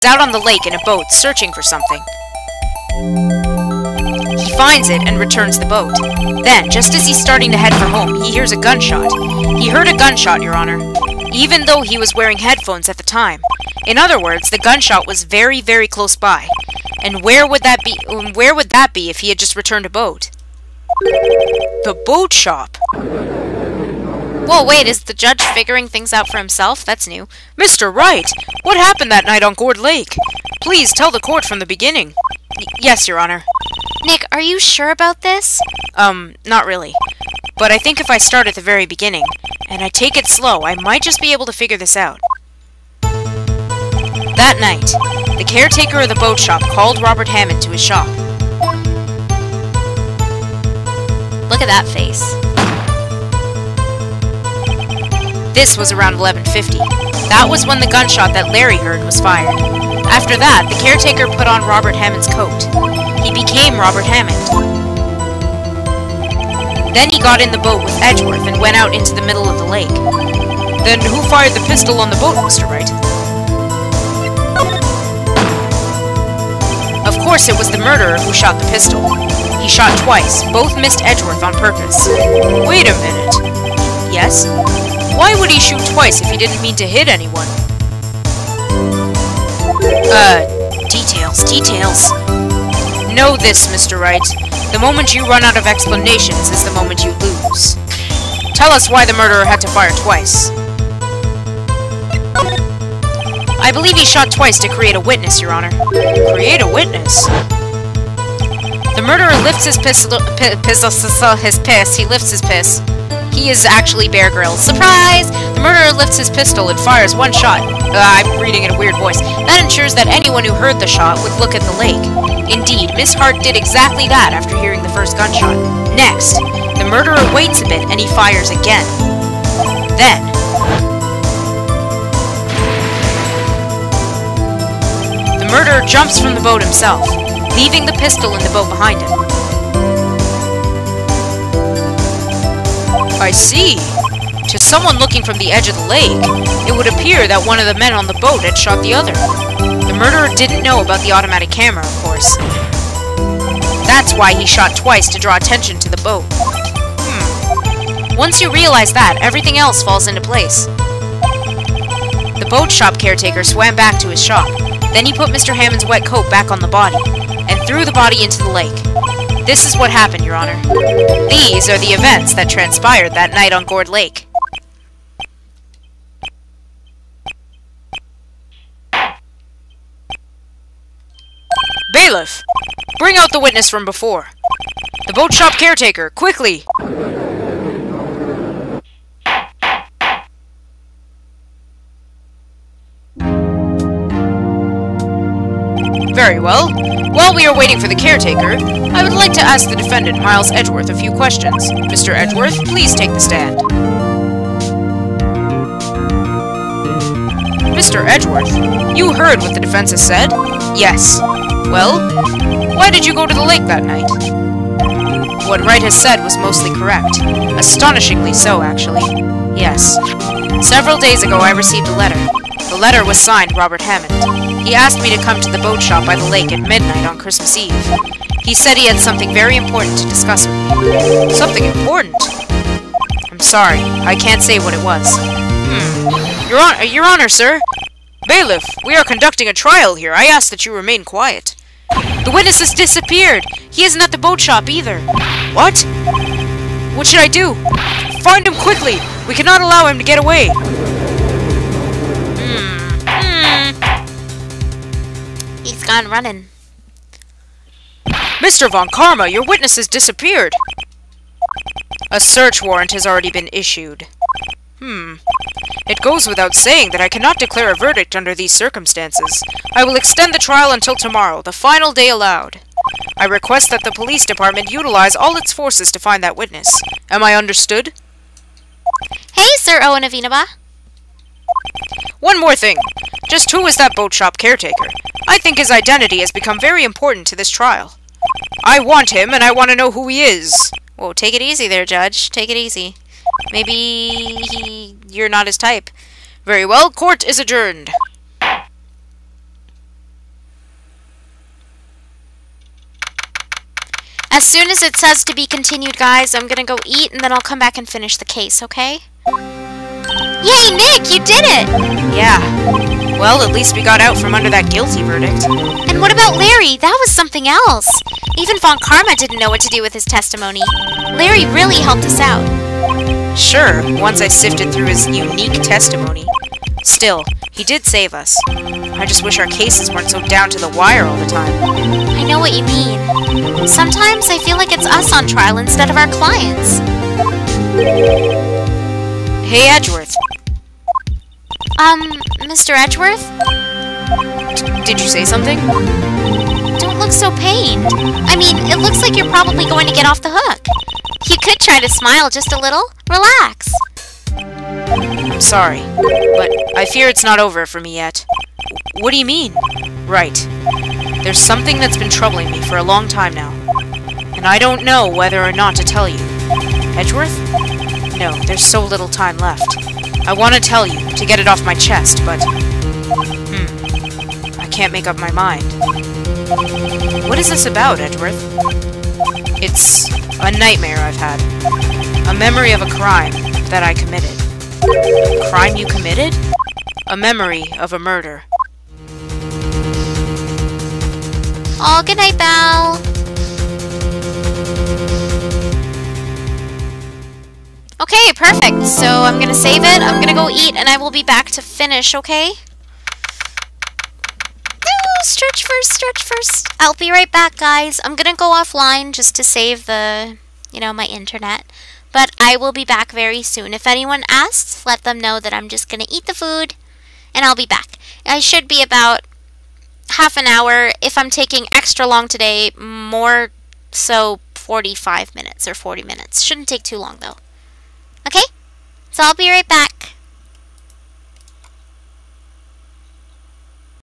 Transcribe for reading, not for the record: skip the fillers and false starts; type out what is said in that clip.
out on the lake in a boat, searching for something. He finds it and returns the boat. Then, just as he's starting to head for home, he hears a gunshot. He heard a gunshot, Your Honor, even though he was wearing headphones at the time. In other words, the gunshot was very, very close by. And where would that be? Where would that be if he had just returned a boat? The boat shop. Whoa, wait, is the judge figuring things out for himself? That's new. Mr. Wright, what happened that night on Gourd Lake? Please tell the court from the beginning. Yes, Your Honor. Nick, are you sure about this? Not really. But I think if I start at the very beginning, and I take it slow, I might just be able to figure this out. That night, the caretaker of the boat shop called Robert Hammond to his shop. Look at that face. This was around 11:50. That was when the gunshot that Larry heard was fired. After that, the caretaker put on Robert Hammond's coat. He became Robert Hammond. Then he got in the boat with Edgeworth and went out into the middle of the lake. Then who fired the pistol on the boat, Mr. Wright? Of course it was the murderer who shot the pistol. He shot twice. Both missed Edgeworth on purpose. Wait a minute. Yes? Why would he shoot twice if he didn't mean to hit anyone? Details. Know this, Mr. Wright. The moment you run out of explanations is the moment you lose. Tell us why the murderer had to fire twice. I believe he shot twice to create a witness, Your Honor. Create a witness? The murderer lifts his pistol. He lifts his piss. He is actually Bear Grylls. Surprise! The murderer lifts his pistol and fires one shot. I'm reading in a weird voice. That ensures that anyone who heard the shot would look at the lake. Indeed, Miss Hart did exactly that after hearing the first gunshot. Next, the murderer waits a bit and he fires again. Then, the murderer jumps from the boat himself, leaving the pistol in the boat behind him. I see. To someone looking from the edge of the lake, it would appear that one of the men on the boat had shot the other. The murderer didn't know about the automatic camera, of course. That's why he shot twice to draw attention to the boat. Once you realize that, everything else falls into place. The boat shop caretaker swam back to his shop. Then he put Mr. Hammond's wet coat back on the body, and threw the body into the lake. This is what happened, Your Honor. These are the events that transpired that night on Gourd Lake. Bailiff! Bring out the witness from before. The boat shop caretaker, quickly! Very well. While we are waiting for the caretaker, I would like to ask the defendant, Miles Edgeworth, a few questions. Mr. Edgeworth, please take the stand. Mr. Edgeworth, you heard what the defense has said? Yes. Well, why did you go to the lake that night? What Wright has said was mostly correct. Astonishingly so, actually. Yes. Several days ago I received a letter. The letter was signed Robert Hammond. He asked me to come to the boat shop by the lake at midnight on Christmas Eve. He said he had something very important to discuss with me. Something important? I'm sorry, I can't say what it was. Your Honor, sir! Bailiff, we are conducting a trial here. I ask that you remain quiet. The witness has disappeared! He isn't at the boat shop either. What? What should I do? Find him quickly! We cannot allow him to get away! He's gone running. Mr. Von Karma, your witness has disappeared! A search warrant has already been issued. It goes without saying that I cannot declare a verdict under these circumstances. I will extend the trial until tomorrow, the final day allowed. I request that the police department utilize all its forces to find that witness. Am I understood? Hey, Sir Owen Avinaba. One more thing. Just who is that boat shop caretaker? I think his identity has become very important to this trial. I want him, and I want to know who he is. Whoa, take it easy there, Judge. Take it easy. Maybe you're not his type. Very well, court is adjourned. As soon as it says to be continued, guys, I'm gonna go eat and then I'll come back and finish the case, okay? Yay, Nick, you did it! Yeah. Well, at least we got out from under that guilty verdict. And what about Larry? That was something else. Even Von Karma didn't know what to do with his testimony. Larry really helped us out. Sure, once I sifted through his unique testimony. Still, he did save us. I just wish our cases weren't so down to the wire all the time. I know what you mean. Sometimes I feel like it's us on trial instead of our clients. Hey, Edgeworth. Mr. Edgeworth? Did you say something? Don't look so pained. I mean, it looks like you're probably going to get off the hook. You could try to smile just a little. Relax. I'm sorry, but I fear it's not over for me yet. What do you mean? Right. There's something that's been troubling me for a long time now. And I don't know whether or not to tell you. Edgeworth? No, there's so little time left. I want to tell you, to get it off my chest, but... I can't make up my mind. What is this about, Edgeworth? It's a nightmare I've had. A memory of a crime that I committed. A crime you committed? A memory of a murder. Oh, good night, Belle. Okay, perfect. So I'm gonna save it, I'm gonna go eat, and I will be back to finish, okay? Stretch first, stretch first. I'll be right back, guys. I'm gonna go offline just to save the, my internet. But I will be back very soon. If anyone asks, let them know that I'm just gonna eat the food, and I'll be back. I should be about half an hour. If I'm taking extra long today, more so 45 minutes or 40 minutes. Shouldn't take too long, though. Okay? So I'll be right back.